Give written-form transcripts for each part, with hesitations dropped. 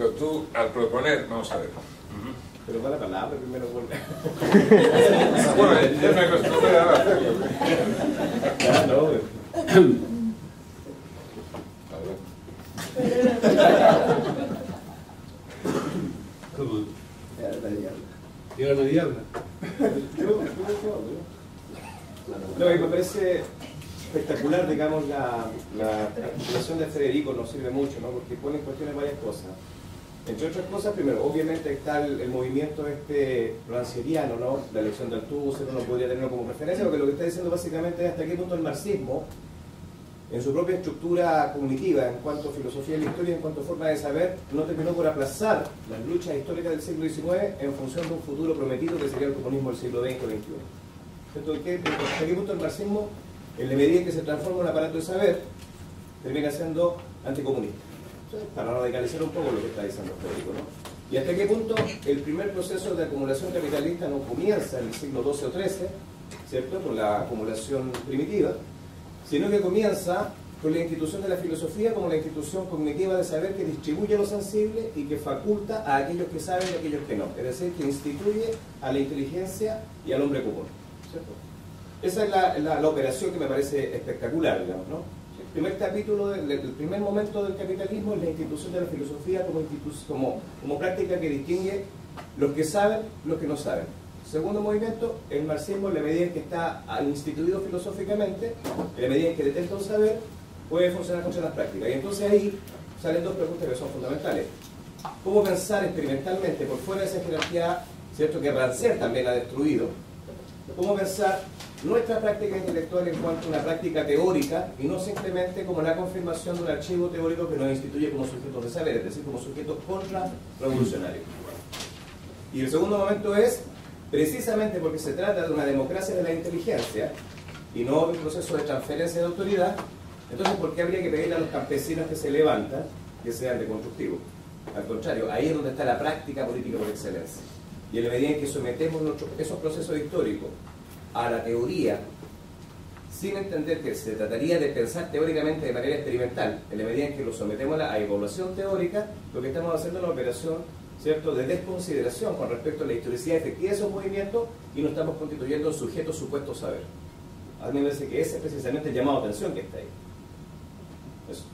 pero tú, al proponer, vamos a ver. Pero va la palabra primero. Bueno, ya me acostumbré a hacerlo. Claro, ¿Cómo? ¿Y ahora nadie habla? No, y me parece espectacular, digamos, la articulación de Federico nos sirve mucho, ¿no? Porque pone en cuestiones varias cosas. Entre otras cosas, primero, obviamente está el movimiento rancieriano, ¿no? La elección de Althusser, uno podría tenerlo como referencia, porque lo que está diciendo básicamente es hasta qué punto el marxismo, en su propia estructura cognitiva, en cuanto a filosofía de la historia, en cuanto a forma de saber, no terminó por aplazar las luchas históricas del siglo XIX en función de un futuro prometido que sería el comunismo del siglo XX o XXI. ¿Hasta qué punto el marxismo, en la medida en que se transforma en un aparato de saber, termina siendo anticomunista? Para radicalizar un poco lo que está diciendo Federico, ¿no? Y hasta qué punto el primer proceso de acumulación capitalista no comienza en el siglo XII o XIII, ¿cierto?, con la acumulación primitiva, sino que comienza con la institución de la filosofía como la institución cognitiva de saber que distribuye lo sensible y que faculta a aquellos que saben y a aquellos que no, es decir, que instituye a la inteligencia y al hombre común, ¿cierto? Esa es la operación que me parece espectacular, digamos, ¿no? El primer capítulo, el primer momento del capitalismo es la institución de la filosofía como práctica que distingue los que saben, los que no saben. Segundo movimiento, el marxismo, en la medida en que está instituido filosóficamente, en la medida en que detenta un saber, puede funcionar contra las prácticas. Y entonces ahí salen dos preguntas que son fundamentales. ¿Cómo pensar experimentalmente por fuera de esa jerarquía, cierto, que Rancière también ha destruido? ¿Cómo pensar nuestra práctica intelectual en cuanto a una práctica teórica y no simplemente como la confirmación de un archivo teórico que nos instituye como sujetos de saber, es decir, como sujetos contrarrevolucionarios? Y el segundo momento es, precisamente porque se trata de una democracia de la inteligencia y no de un proceso de transferencia de autoridad, entonces ¿por qué habría que pedirle a los campesinos que se levantan que sean deconstructivos? Al contrario, ahí es donde está la práctica política por excelencia. Y en la medida en que sometemos esos procesos históricos a la teoría, sin entender que se trataría de pensar teóricamente de manera experimental, en la medida en que lo sometemos a evaluación teórica, lo que estamos haciendo es una operación, ¿cierto?, de desconsideración con respecto a la historicidad efectiva de esos movimientos y nos estamos constituyendo sujetos supuestos saber. A mí me parece que ese es precisamente el llamado a atención que está ahí. Eso.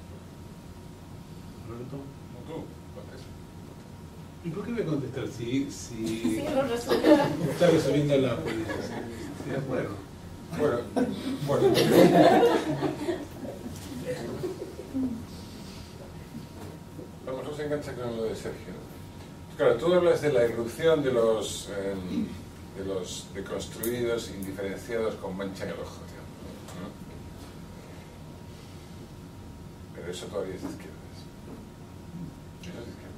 ¿Y por qué voy a contestar si Sí, lo resuelve. está resolviendo la política? Sí, de acuerdo. Bueno. Vamos a enganchar con lo de Sergio. Claro, tú hablas de la irrupción de los deconstruidos, indiferenciados con mancha en el ojo, ¿no? Pero eso todavía es de izquierdas. Eso es de izquierdas.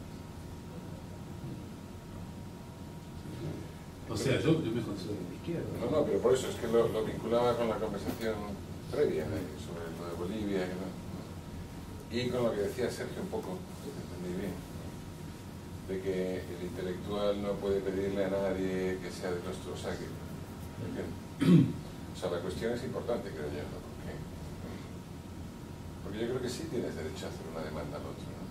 O sea, yo me considero de izquierda. No, pero por eso es que lo vinculaba con la conversación previa sobre lo de Bolivia y con lo que decía Sergio un poco, entendí bien, de que el intelectual no puede pedirle a nadie que sea de nuestro saque. O sea, la cuestión es importante, creo yo, ¿no? Porque yo creo que sí tienes derecho a hacer una demanda al otro, ¿no?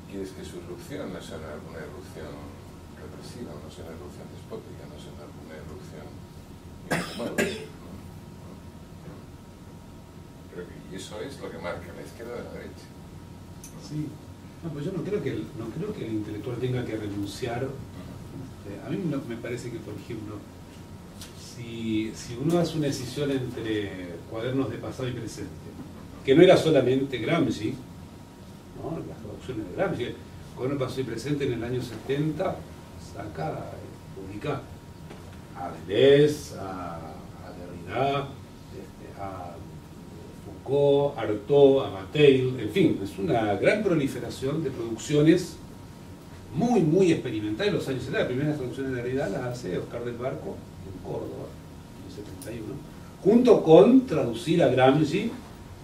Quieres que su irrupción no sea una irrupción represiva, no sea una irrupción despótica, no sea una irrupción inhumana. Y eso es lo que marca la izquierda de la derecha. Sí. No, pues yo no creo que el intelectual tenga que renunciar. A mí me parece que, por ejemplo, si uno hace una decisión entre cuadernos de pasado y presente, que no era solamente Gramsci, ¿no?, las traducciones de Gramsci, cuadernos de pasado y presente en el año 70, saca, publica a Deleuze, a Derrida, a Foucault, Artaud, a Bataille, en fin, es una gran proliferación de producciones muy, muy experimentales en los años 70. Las primeras traducciones de Derrida las hace Oscar del Barco en Córdoba, en el 71, junto con traducir a Gramsci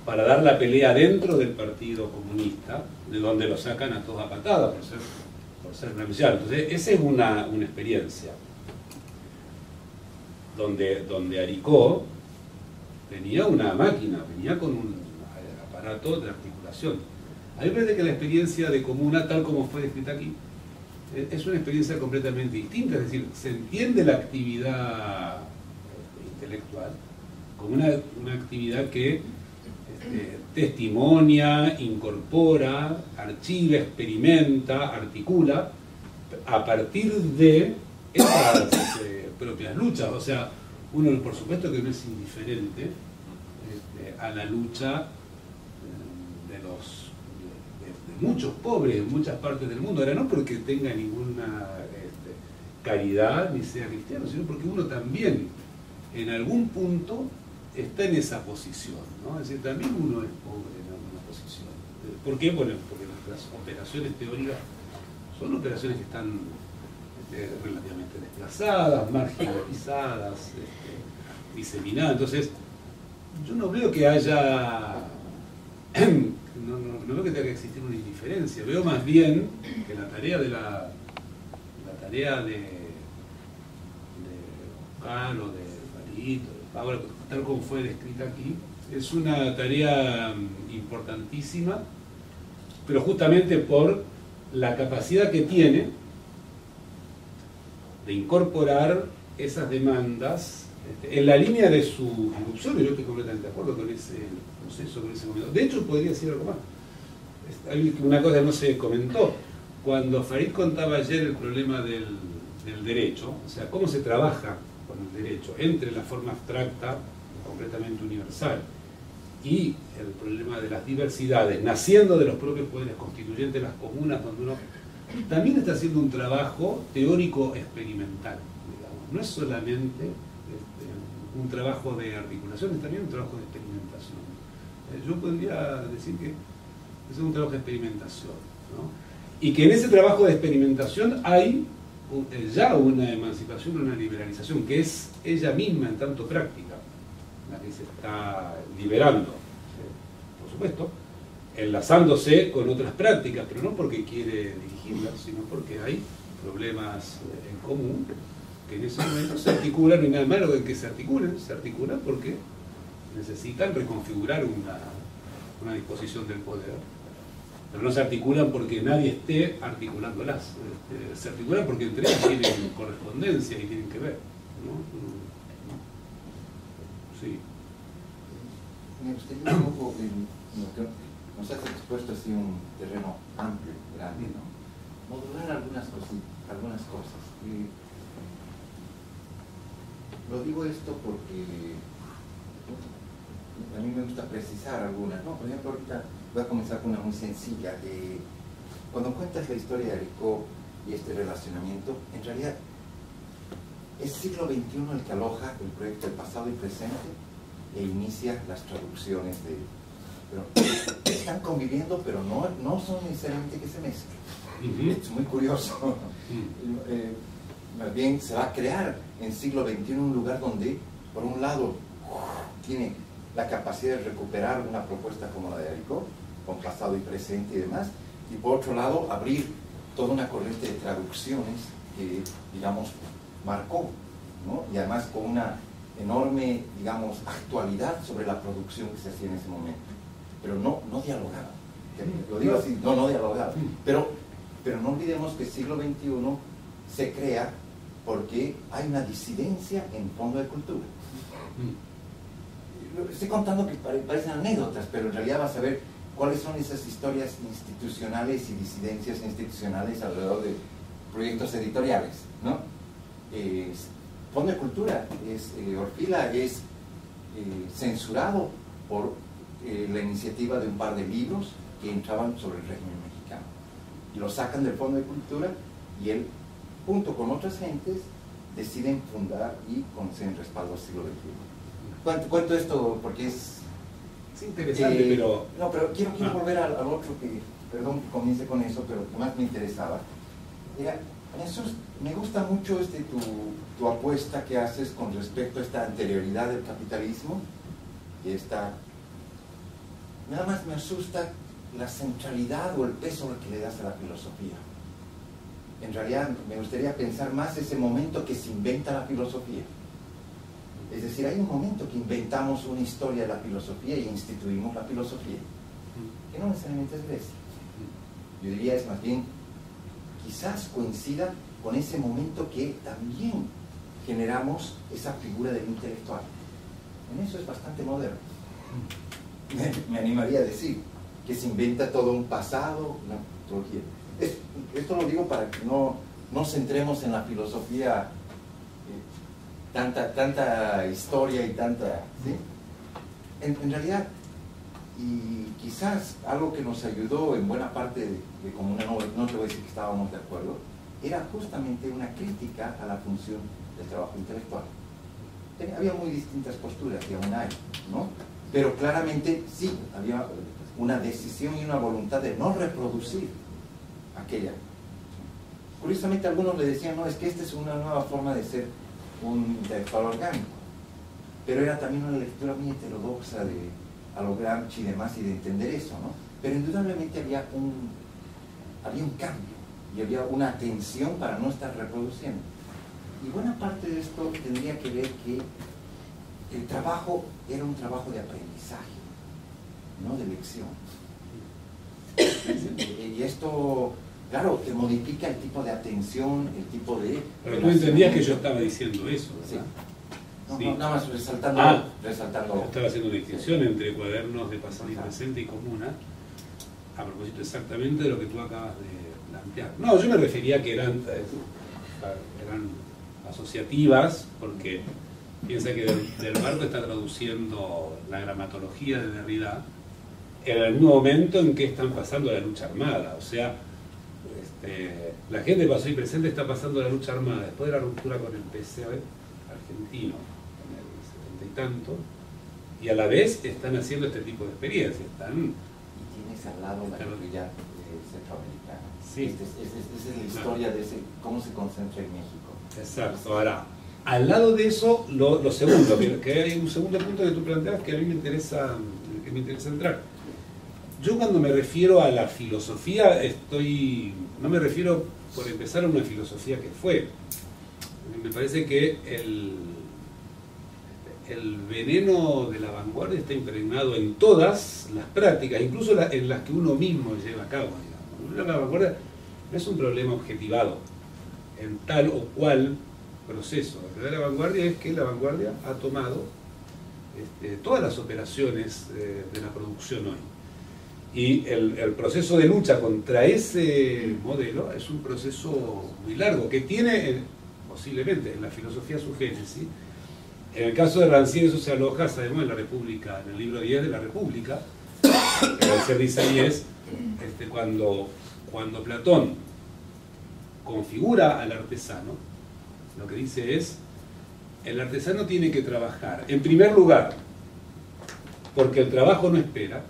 para dar la pelea dentro del Partido Comunista, de donde lo sacan a todos a patadas por ser gramsciano. Entonces, esa es una experiencia donde Aricó tenía una máquina, venía con un aparato de articulación. A mí me parece que la experiencia de comuna, tal como fue descrita aquí, es una experiencia completamente distinta, es decir, se entiende la actividad intelectual como una actividad que testimonia, incorpora, archiva, experimenta, articula a partir de esas propias luchas. O sea, uno por supuesto que no es indiferente a la lucha de muchos pobres en muchas partes del mundo. Ahora, no porque tenga ninguna caridad ni sea cristiano, sino porque uno también en algún punto está en esa posición, ¿no? Es decir, también uno es pobre en alguna posición. ¿Por qué? Bueno, porque las operaciones teóricas son operaciones que están relativamente desplazadas, marginalizadas, diseminadas. Entonces, yo no veo que haya... no veo que tenga que existir una indiferencia. Veo más bien que la tarea de Oscar o de Farito, de Paula, tal como fue descrita aquí, es una tarea importantísima, pero justamente por la capacidad que tiene de incorporar esas demandas en la línea de su irrupción. Yo estoy completamente de acuerdo con ese proceso, con ese momento. De hecho, podría decir algo más. Hay una cosa que no se comentó. Cuando Farid contaba ayer el problema del derecho, o sea, cómo se trabaja con el derecho entre la forma abstracta, completamente universal, y el problema de las diversidades, naciendo de los propios poderes constituyentes, las comunas, donde uno también está haciendo un trabajo teórico experimental, digamos. No es solamente un trabajo de articulación, es también un trabajo de experimentación. Yo podría decir que es un trabajo de experimentación, ¿no? Y que en ese trabajo de experimentación hay ya una emancipación, una liberalización, que es ella misma en tanto práctica, la que se está liberando, por supuesto, enlazándose con otras prácticas, pero no porque quiere dirigirlas, sino porque hay problemas en común que en ese momento se articulan, no hay nada malo en que se articulan porque necesitan reconfigurar una disposición del poder, pero no se articulan porque nadie esté articulándolas, se articulan porque entre ellas tienen correspondencia y tienen que ver, ¿no? Sí. Me gustaría un poco lo que nos has expuesto así un terreno amplio, grande, ¿no? Modular algunas cosas. Lo digo esto porque a mí me gusta precisar algunas, ¿no? Por ejemplo, ahorita voy a comenzar con una muy sencilla. Cuando cuentas la historia de Aricó y este relacionamiento, en realidad es siglo XXI el que aloja el proyecto del pasado y presente e inicia las traducciones de... Pero están conviviendo, pero no son necesariamente que se mezclen. Es muy curioso. Más bien se va a crear en siglo XXI un lugar donde, por un lado, tiene la capacidad de recuperar una propuesta como la de Aricó, con pasado y presente y demás, y por otro lado, abrir toda una corriente de traducciones que, digamos, marcó, ¿no? Y además con una enorme, digamos, actualidad sobre la producción que se hacía en ese momento, pero no dialogada. Lo digo así, no dialogada. Pero no olvidemos que el siglo XXI se crea porque hay una disidencia en fondo de cultura. Estoy contando que parecen anécdotas, pero en realidad vas a ver cuáles son esas historias institucionales y disidencias institucionales alrededor de proyectos editoriales, ¿no? Fondo de Cultura, Orfila es censurado por la iniciativa de un par de libros que entraban sobre el régimen mexicano. Y lo sacan del Fondo de Cultura y él, junto con otras gentes, deciden fundar y conceden respaldo al siglo XXI. Cuento esto porque es interesante, pero... No, pero quiero volver al otro que, perdón que comience con eso, pero que más me interesaba. Me gusta mucho tu apuesta que haces con respecto a esta anterioridad del capitalismo y nada más me asusta la centralidad o el peso que le das a la filosofía. En realidad me gustaría pensar más ese momento que se inventa la filosofía. Es decir, hay un momento que inventamos una historia de la filosofía y instituimos la filosofía, que no necesariamente es Grecia. Yo diría es más bien, quizás coincida con ese momento que también generamos esa figura del intelectual. En eso es bastante moderno. Me animaría a decir que se inventa todo un pasado, una mitología. Esto lo digo para que no centremos en la filosofía tanta historia y tanta... ¿sí? En realidad, y quizás algo que nos ayudó en buena parte de Comuna, no te voy a decir que estábamos de acuerdo, era justamente una crítica a la función del trabajo intelectual. Había muy distintas posturas, y aún hay, ¿no? Pero claramente sí, había una decisión y una voluntad de no reproducir aquella. Curiosamente algunos le decían, no, es que esta es una nueva forma de ser un intelectual orgánico. Pero era también una lectura muy heterodoxa a lo Gramsci y demás, y de entender eso, ¿no? Pero indudablemente había un cambio, y había una atención para no estar reproduciendo. Y buena parte de esto tendría que ver que el trabajo era un trabajo de aprendizaje, no de lección. Y esto, claro, te modifica el tipo de atención, el tipo de... Pero tú entendías que yo estaba diciendo eso, ¿verdad? Sí. No, Sí. no, nada más resaltando. Yo estaba haciendo una distinción entre cuadernos de pasado y presente y comuna, a propósito exactamente de lo que tú acabas de plantear. No, yo me refería a que eran asociativas, porque piensa que Del Barco está traduciendo la gramatología de Derrida en el mismo momento en que están pasando la lucha armada. O sea, la gente de pasado y presente está pasando la lucha armada después de la ruptura con el PCB argentino en el 70 y tanto, y a la vez están haciendo este tipo de experiencias. Y tienes al lado la guerrilla centroamericana. Sí. Esa es la historia de cómo se concentra en México. Exacto. Ahora, al lado de eso, lo segundo, que hay un segundo punto que tú planteas que a mí me interesa entrar. Yo cuando me refiero a la filosofía, no me refiero por empezar a una filosofía que fue. Me parece que el veneno de la vanguardia está impregnado en todas las prácticas, incluso en las que uno mismo lleva a cabo. Digamos. La vanguardia no es un problema objetivado en tal o cual proceso. La verdadera vanguardia es que la vanguardia ha tomado todas las operaciones de la producción hoy. Y el proceso de lucha contra ese modelo es un proceso muy largo, que tiene posiblemente en la filosofía su génesis. En el caso de Rancière eso se aloja, sabemos, en la República, en el libro 10 de la República. Rancière dice ahí es cuando Platón configura al artesano, lo que dice es, el artesano tiene que trabajar, en primer lugar, porque el trabajo no espera.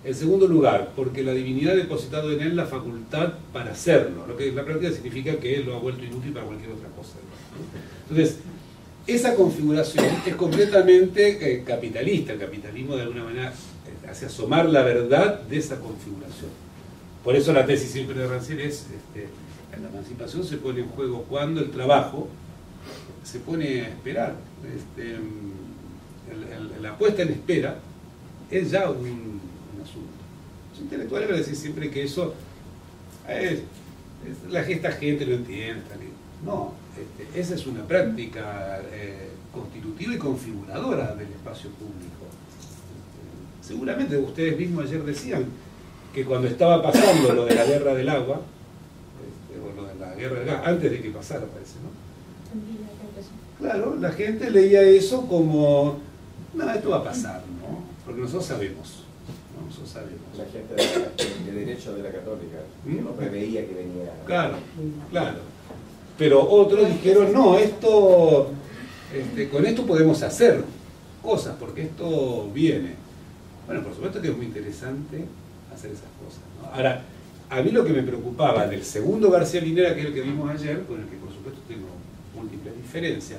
En segundo lugar, porque la divinidad ha depositado en él la facultad para hacerlo, lo que en la práctica significa que él lo ha vuelto inútil para cualquier otra cosa. Entonces, esa configuración es completamente capitalista. El capitalismo de alguna manera hace asomar la verdad de esa configuración. Por eso la tesis siempre de Rancière es, la emancipación se pone en juego cuando el trabajo se pone a esperar. La puesta en espera es ya un asunto. Los intelectuales van a decir siempre que eso esta gente lo entiende. No, esa es una práctica constitutiva y configuradora del espacio público. Seguramente ustedes mismos ayer decían que cuando estaba pasando lo de la guerra del agua, o lo de la guerra del gas, antes de que pasara, parece, ¿no? Claro, la gente leía eso como, no, esto va a pasar, ¿no? Porque nosotros sabemos, ¿no? Nosotros sabemos. La gente de derecho de la Católica, que no preveía que venía. Claro, claro. Pero otros dijeron, no, esto, con esto podemos hacer cosas, porque esto viene. Bueno, por supuesto que es muy interesante hacer esas cosas, ¿no? Ahora, a mí lo que me preocupaba del segundo García Linera, que es el que vimos ayer, con el que por supuesto tengo múltiples diferencias.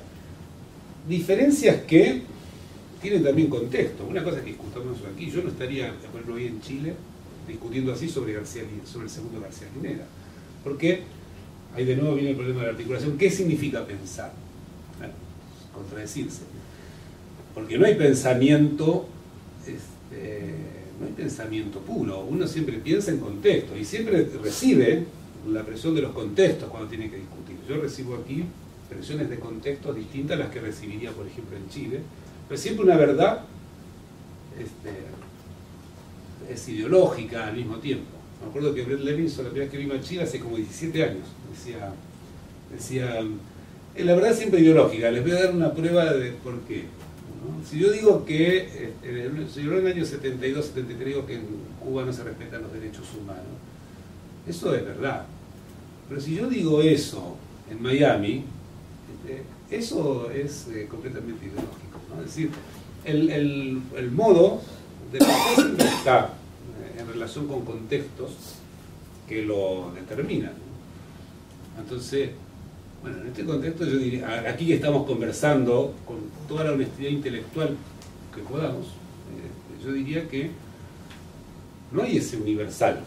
Diferencias que tienen también contexto. Una cosa que discutamos aquí, yo no estaría, por ejemplo, hoy en Chile, discutiendo así sobre el segundo García Linera. Porque ahí de nuevo viene el problema de la articulación. ¿Qué significa pensar? Bueno, contradecirse. Porque no hay pensamiento no hay pensamiento puro, uno siempre piensa en contexto y siempre recibe la presión de los contextos cuando tiene que discutir. Yo recibo aquí presiones de contextos distintas a las que recibiría, por ejemplo, en Chile, pero siempre una verdad es ideológica al mismo tiempo. Me acuerdo que Brett Levinson, la primera vez que vino a Chile hace como 17 años, decía la verdad es siempre ideológica, les voy a dar una prueba de por qué. ¿No? Si yo digo que, si yo en el año 72, 73 digo que en Cuba no se respetan los derechos humanos, eso es verdad. Pero si yo digo eso en Miami, eso es completamente ideológico, ¿no? Es decir, el modo de pensar siempre está en relación con contextos que lo determinan, ¿no? Entonces, bueno, en este contexto yo diría, aquí que estamos conversando con toda la honestidad intelectual que podamos, yo diría que no hay ese universal,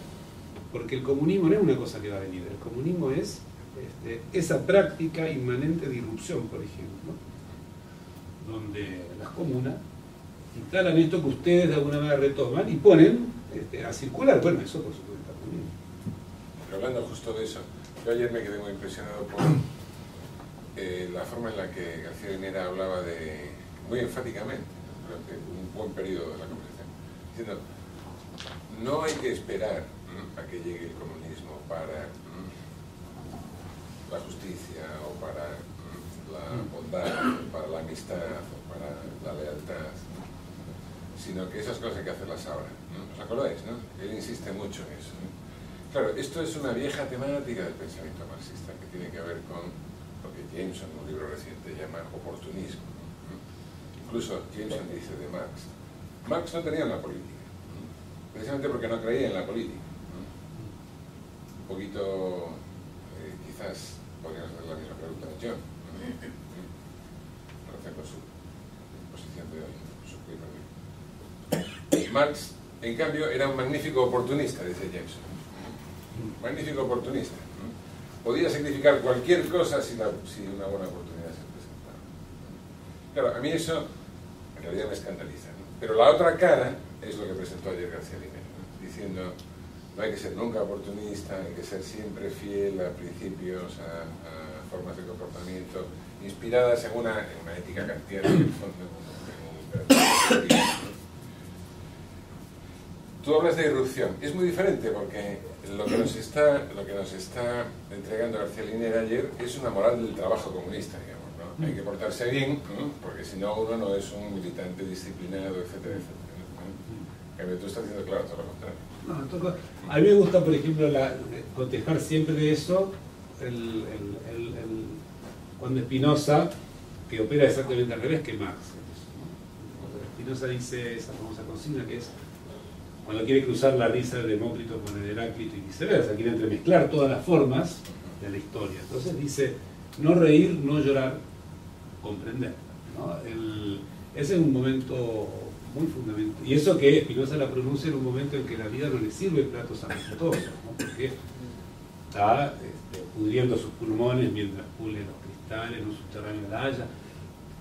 porque el comunismo no es una cosa que va a venir, el comunismo es esa práctica inmanente de irrupción, por ejemplo, donde las comunas instalan esto que ustedes de alguna manera retoman y ponen a circular. Bueno, eso por supuesto está comunismo. Pero hablando justo de eso, yo ayer me quedé muy impresionado por la forma en la que García Linera hablaba muy enfáticamente, durante un buen periodo de la conversación, diciendo, no hay que esperar a que llegue el comunismo para la justicia o para la bondad, o para la amistad o para la lealtad, sino que esas cosas hay que hacerlas ahora. ¿Os acordáis, no? Él insiste mucho en eso, ¿no? Claro, esto es una vieja temática del pensamiento marxista que tiene que ver con lo que Jameson, en un libro reciente, llama oportunismo, ¿no? Incluso Jameson dice de Marx no tenía una política, ¿no? Precisamente porque no creía en la política, ¿no? Un poquito, quizás podríamos hacer la misma pregunta a John, ¿no? En relación con su posición de hoy, su paper. Marx, en cambio, era un magnífico oportunista, dice Jameson. Magnífico oportunista. Podía significar cualquier cosa si una buena oportunidad se presentaba. Claro, a mí eso en realidad me escandaliza, ¿no? Pero la otra cara es lo que presentó ayer García Linera, ¿no? Diciendo, no hay que ser nunca oportunista, hay que ser siempre fiel a principios, a formas de comportamiento, inspiradas en una ética kantiana, en el fondo, Tú hablas de irrupción. Es muy diferente porque lo que nos está entregando García Linera ayer es una moral del trabajo comunista, digamos, ¿no? Hay que portarse bien, ¿no? Porque si no uno no es un militante disciplinado, etcétera, etcétera, ¿no? En cambio, tú estás diciendo, claro, todo lo contrario. No, a mí me gusta, por ejemplo, cotejar siempre de eso cuando Spinoza, que opera exactamente al revés que Marx, ¿no? Spinoza dice esa famosa consigna que es cuando quiere cruzar la risa del Demócrito con el Heráclito y viceversa, quiere entremezclar todas las formas de la historia. Entonces dice, no reír, no llorar, comprender, ¿no? Ese es un momento muy fundamental. Y eso que Spinoza la pronuncia en un momento en que la vida no le sirve platos apetitosos, ¿no? Porque está pudriendo sus pulmones mientras pule los cristales en un subterráneo de La Haya.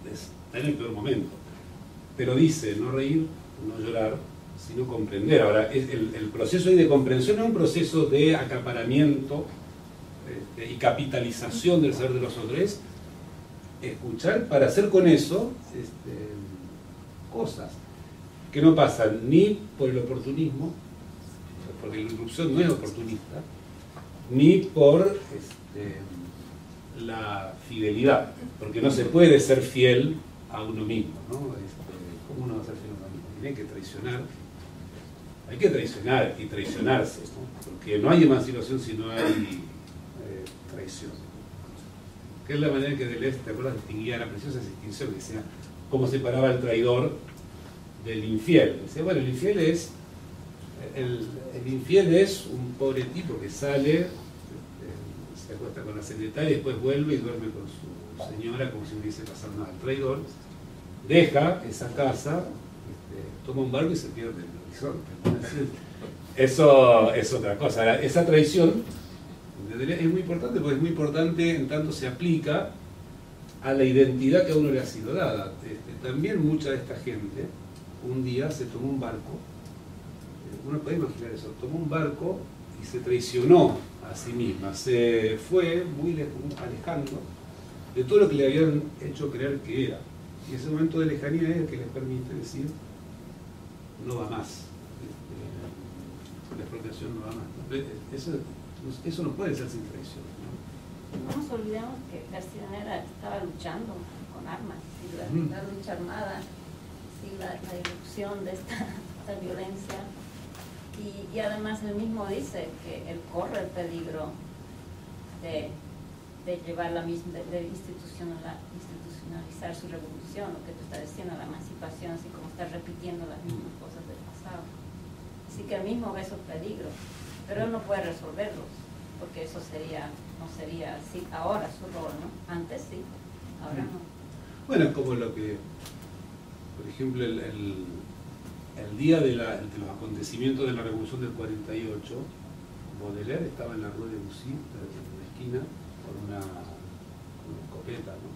Está en el peor momento. Pero dice, no reír, no llorar, sino comprender. Ahora, el proceso de comprensión es un proceso de acaparamiento y capitalización del saber de los otros. Es escuchar para hacer con eso cosas que no pasan ni por el oportunismo, porque la irrupción no es oportunista, ni por la fidelidad, porque no se puede ser fiel a uno mismo, ¿no? ¿Cómo uno va a ser fiel a uno mismo? Tiene que traicionar. Hay que traicionar y traicionarse, ¿no? Porque no hay emancipación si no hay traición. Que es la manera en que Deleuze, ¿te acuerdas? Distinguía la preciosa distinción que decía cómo separaba el traidor del infiel. Decía, bueno, el infiel es un pobre tipo que sale, se acuesta con la secretaria y después vuelve y duerme con su señora como si no hubiese pasado nada. El traidor deja esa casa, toma un barco y se pierde en el horizonte. Eso es otra cosa. Ahora, esa traición es muy importante porque es muy importante en tanto se aplica a la identidad que a uno le ha sido dada. También mucha de esta gente un día se tomó un barco uno puede imaginar eso, tomó un barco y se traicionó a sí misma, se fue muy alejando de todo lo que le habían hecho creer que era. Y ese momento de lejanía es el que les permite decir, no va más, la expropiación no va más. Eso no puede ser sin traición, ¿no? No nos olvidemos que García estaba luchando con armas, y la lucha armada, y la irrupción de esta violencia. Y además él mismo dice que él corre el peligro de llevar la misma, de institucionalizar su revolución, lo que tú estás diciendo, la emancipación, así como está repitiendo las mismas cosas del pasado. Así que él mismo ve esos peligros, pero él no puede resolverlos, porque eso no sería así ahora su rol, ¿no? Antes sí, ahora no. Bueno, es como lo que, por ejemplo, el día de los acontecimientos de la Revolución del 48, Baudelaire estaba en la Rue de Bussy, en la esquina, con una escopeta, ¿no?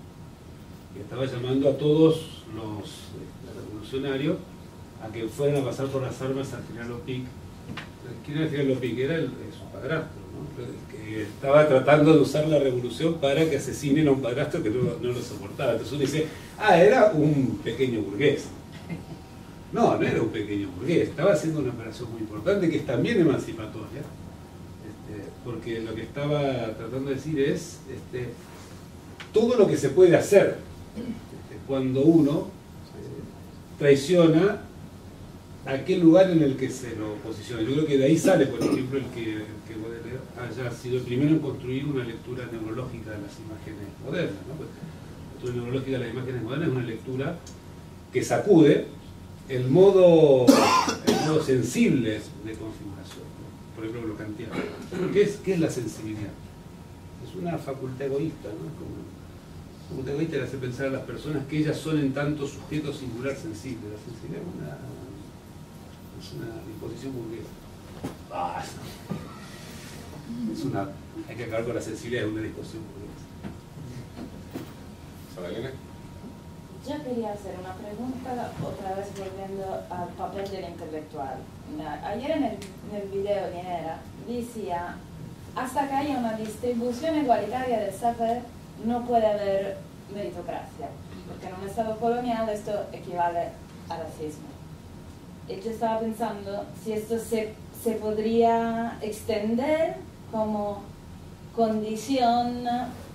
Y estaba llamando a todos los revolucionarios a que fueran a pasar por las armas al general Opic. ¿Quién era el general Opic? Era su padrastro, ¿no? Que estaba tratando de usar la revolución para que asesinen a un padrastro que no lo soportaba. Entonces uno dice, era un pequeño burgués. No era un pequeño burgués, estaba haciendo una operación muy importante que es también emancipatoria, porque lo que estaba tratando de decir es todo lo que se puede hacer cuando uno traiciona aquel lugar en el que se lo posiciona. Yo creo que de ahí sale, por ejemplo, el que Baudelaire haya sido el primero en construir una lectura neurológica de las imágenes modernas, ¿no? Pues, la lectura neurológica de las imágenes modernas es una lectura que sacude el modo sensible de configuración, ¿no? Por ejemplo, lo kantiano. ¿Qué es la sensibilidad? Es una facultad egoísta, ¿no? Como una facultad egoísta que hace pensar a las personas que ellas son en tanto sujeto singular sensible. La sensibilidad es una disposición burguesa. Hay que acabar con la sensibilidad de una disposición burguesa. ¿Sabelina? Yo quería hacer una pregunta, otra vez volviendo al papel del intelectual. Ayer en el video Linera decía, hasta que haya una distribución igualitaria del saber, no puede haber meritocracia, porque en un estado colonial esto equivale al racismo. Y yo estaba pensando si esto se podría extender como condición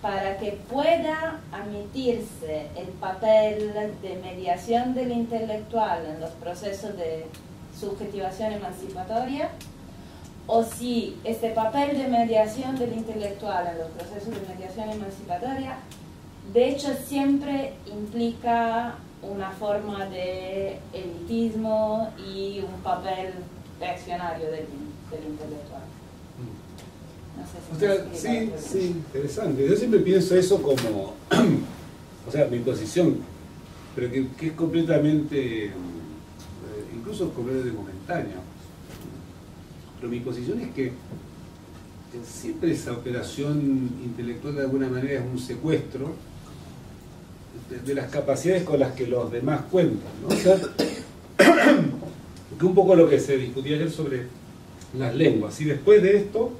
para que pueda admitirse el papel de mediación del intelectual en los procesos de subjetivación emancipatoria, o si este papel de mediación del intelectual en los procesos de mediación emancipatoria de hecho siempre implica una forma de elitismo y un papel reaccionario del intelectual. No sé si sí, interesante. Yo siempre pienso eso como, o sea, mi posición, pero que es completamente, incluso completamente momentánea. Pero mi posición es que siempre esa operación intelectual de alguna manera es un secuestro de las capacidades con las que los demás cuentan, ¿no? O sea, que un poco lo que se discutía ayer sobre las lenguas. Y después de esto,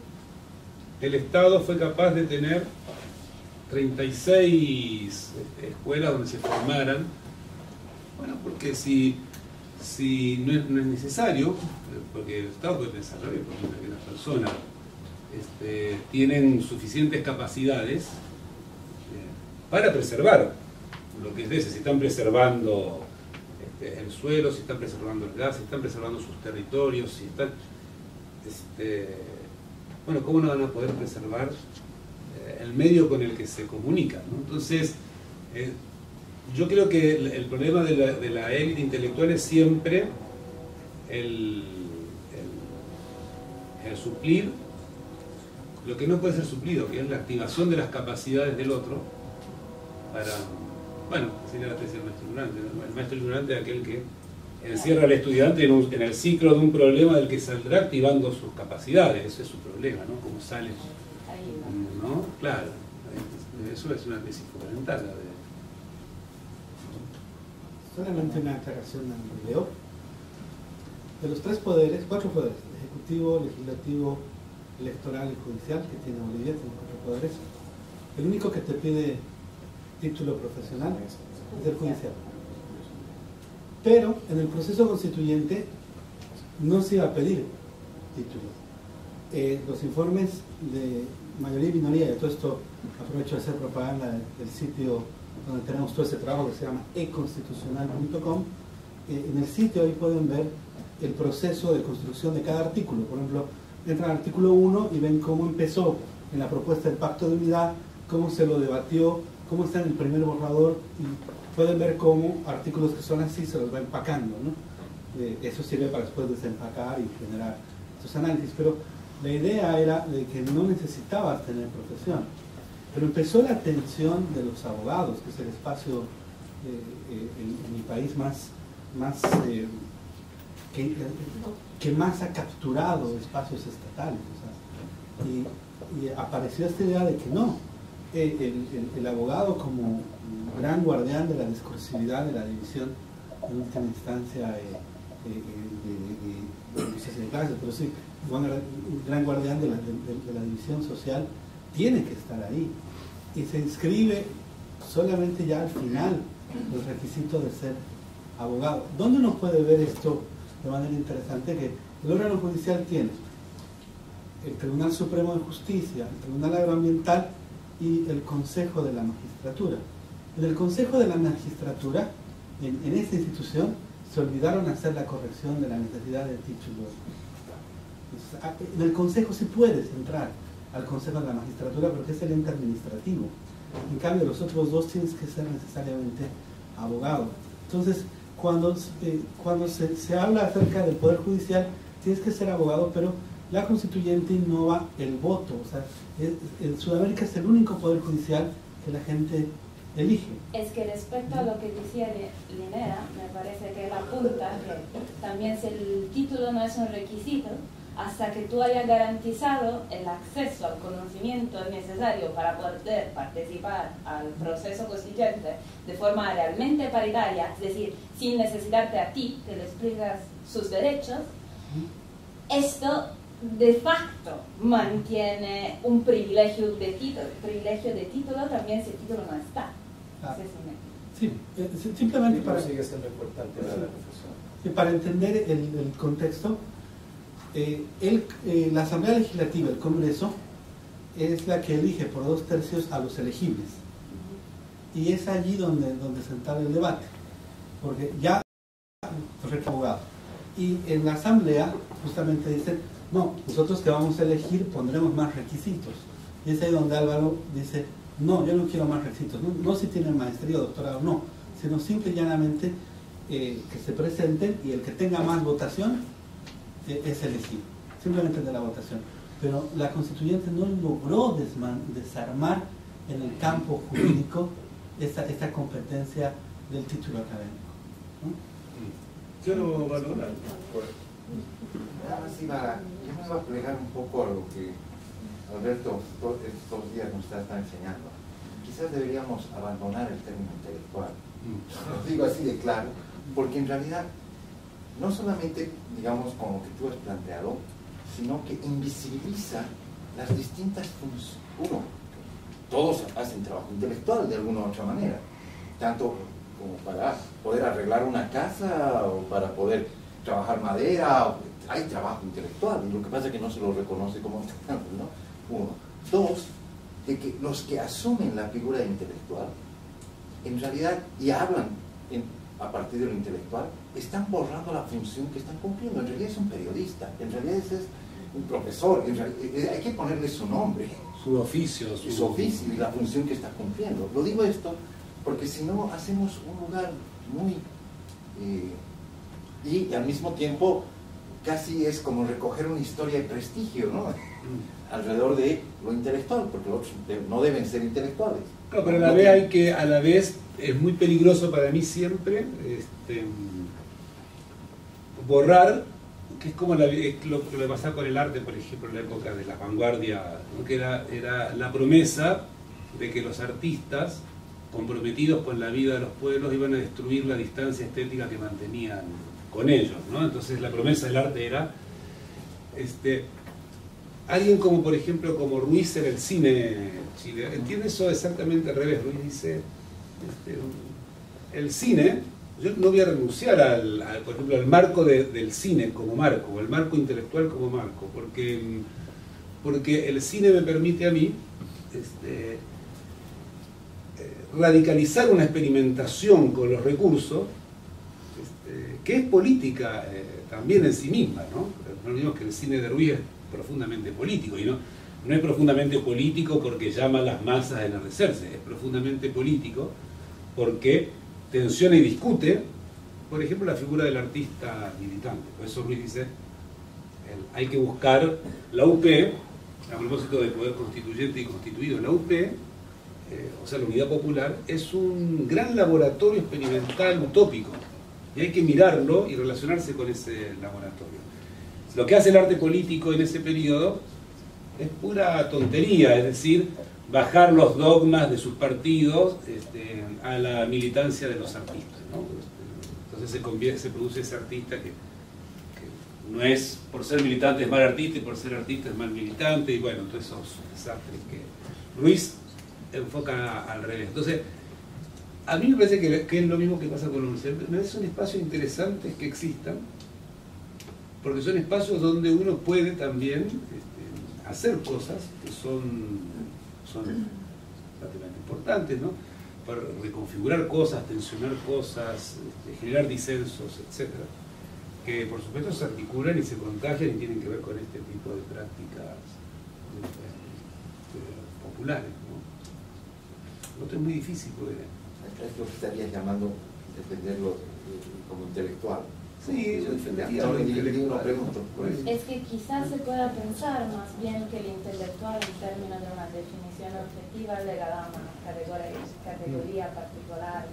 el Estado fue capaz de tener 36 escuelas donde se formaran, bueno, porque si no es necesario, porque el Estado puede pensar, ¿no? Porque las personas tienen suficientes capacidades para preservar lo que es de ese, si están preservando el suelo, si están preservando el gas, si están preservando sus territorios, si están... bueno, ¿cómo no van a poder preservar el medio con el que se comunican, ¿no? Entonces, yo creo que el problema de la élite intelectual es siempre el suplir lo que no puede ser suplido, que es la activación de las capacidades del otro para, bueno, sería la tesis del maestro ignorante, ¿no? El maestro ignorante es aquel que encierra al estudiante en el ciclo de un problema del que saldrá activando sus capacidades. Ese es su problema, ¿no? Como sale, ¿no? Claro, eso es una tesis fundamental. Solamente una aclaración en el video. de los 3 poderes, 4 poderes, ejecutivo, legislativo, electoral y judicial, que tiene Bolivia, tiene 4 poderes, el único que te pide título profesional es el judicial. Pero en el proceso constituyente no se iba a pedir títulos. Los informes de mayoría y minoría, y todo esto aprovecho de hacer propaganda del sitio donde tenemos todo ese trabajo que se llama econstitucional.com. En el sitio ahí pueden ver el proceso de construcción de cada artículo. Por ejemplo, entran al artículo 1 y ven cómo empezó en la propuesta del Pacto de Unidad, cómo se lo debatió, cómo está en el primer borrador, y pueden ver cómo artículos que son así se los va empacando, ¿no? Eso sirve para después desempacar y generar estos análisis, pero la idea era de que no necesitabas tener profesión. Pero empezó la atención de los abogados, que es el espacio en mi país que más ha capturado espacios estatales. O sea, y apareció esta idea de que no, el abogado como gran guardián de la discursividad de la división, en última instancia, no sé si de clases, pero sí, gran guardián de la división social, tiene que estar ahí. Y se inscribe solamente ya al final los requisitos de ser abogado. ¿Dónde uno puede ver esto de manera interesante? Que el órgano judicial tiene el Tribunal Supremo de Justicia, el Tribunal Agroambiental y el Consejo de la Magistratura. En el Consejo de la Magistratura, en esta institución, se olvidaron hacer la corrección de la necesidad de títulos. En el Consejo sí puedes entrar al Consejo de la Magistratura porque es el ente administrativo. En cambio, los otros 2 tienes que ser necesariamente abogado. Entonces, cuando se habla acerca del Poder Judicial, tienes que ser abogado, pero la Constituyente innova el voto. O sea, en Sudamérica es el único Poder Judicial que la gente elige. Es que respecto a lo que decía Linera, me parece que él apunta que también si el título no es un requisito, hasta que tú hayas garantizado el acceso al conocimiento necesario para poder participar al proceso constituyente de forma realmente paritaria, es decir, sin necesitarte a ti que le explicas sus derechos, esto de facto mantiene un privilegio de título también si el título no está. Sí, simplemente para sigue siendo importante la profesión. Y para entender el contexto, la Asamblea Legislativa, el Congreso, es la que elige por 2/3 a los elegibles. Y es allí donde se entabla el debate. Porque ya los abogados. Y en la Asamblea justamente dicen, no, nosotros que vamos a elegir pondremos más requisitos. Y es ahí donde Álvaro dice, no, yo no quiero más requisitos. No si tienen maestría o doctorado, no. Sino simple y llanamente que se presenten y el que tenga más votación es elegido, simplemente de la votación. Pero la Constituyente no logró desarmar en el campo jurídico esta competencia del título académico, ¿no? Yo no valoro nada. Nada más yo me voy a plegar un poco a lo que Alberto estos días nos está enseñando. Quizás deberíamos abandonar el término intelectual. Lo digo así de claro, porque en realidad no solamente, digamos, con lo que tú has planteado, sino que invisibiliza las distintas funciones. Uno, todos hacen trabajo intelectual de alguna u otra manera, tanto como para poder arreglar una casa o para poder trabajar madera, hay trabajo intelectual, y lo que pasa es que no se lo reconoce como tal, ¿no? Uno. 2, de que los que asumen la figura de intelectual, en realidad, y hablan a partir de lo intelectual, están borrando la función que están cumpliendo. En realidad es un periodista, en realidad es un profesor, en realidad, hay que ponerle su nombre, su oficio y la función que está cumpliendo. Lo digo esto porque si no hacemos un lugar muy y al mismo tiempo casi es como recoger una historia de prestigio, ¿no? Alrededor de lo intelectual, porque los otros no deben ser intelectuales. No, pero a la vez es muy peligroso para mí siempre borrar, que es como lo que pasaba con el arte, por ejemplo, en la época de la vanguardia, ¿no? Que era la promesa de que los artistas comprometidos con la vida de los pueblos iban a destruir la distancia estética que mantenían con ellos, ¿no? Entonces la promesa del arte era alguien como, por ejemplo, como Ruiz en el cine chileno, entiende eso exactamente al revés. Ruiz dice, el cine, yo no voy a renunciar por ejemplo, al marco del cine como marco, o el marco intelectual como marco, porque el cine me permite a mí radicalizar una experimentación con los recursos que es política también en sí misma, ¿no? No olvidemos que el cine de Ruiz es profundamente político, y no es profundamente político porque llama a las masas a enardecerse, es profundamente político porque tensiona y discute, por ejemplo, la figura del artista militante. Por eso Ruiz dice, hay que buscar la UP, a propósito del poder constituyente y constituido, la UP, o sea, la Unidad Popular, es un gran laboratorio experimental utópico, y hay que mirarlo y relacionarse con ese laboratorio. Lo que hace el arte político en ese periodo es pura tontería, es decir, bajar los dogmas de sus partidos a la militancia de los artistas, ¿no? Entonces se produce ese artista que no es, por ser militante es mal artista, y por ser artista es mal militante, y bueno, todos esos desastres que Ruiz enfoca al revés. Entonces, a mí me parece que es lo mismo que pasa con la universidad. Me parece un espacio interesante que existan, porque son espacios donde uno puede también hacer cosas que son relativamente importantes, ¿no? Para reconfigurar cosas, tensionar cosas, generar disensos, etc. Que por supuesto se articulan y se contagian y tienen que ver con este tipo de prácticas populares, ¿no? Lo otro es muy difícil porque... Es lo que estarías llamando defenderlo como intelectual. Sí, yo defendería lo intelectual. Es que quizás se pueda pensar más bien que el intelectual en términos de una definición objetiva legada a una categoría particular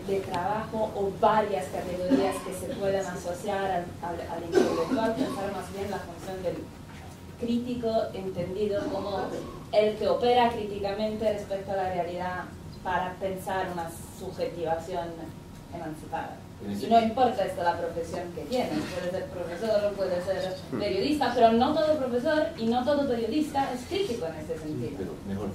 de trabajo o varias categorías que se pueden asociar al intelectual, pensar más bien la función del crítico entendido como el que opera críticamente respecto a la realidad para pensar una subjetivación emancipada. Y no importa la profesión que tienes, puede ser profesor o puede ser periodista, pero no todo profesor y no todo periodista es crítico en ese sentido. Pero mejor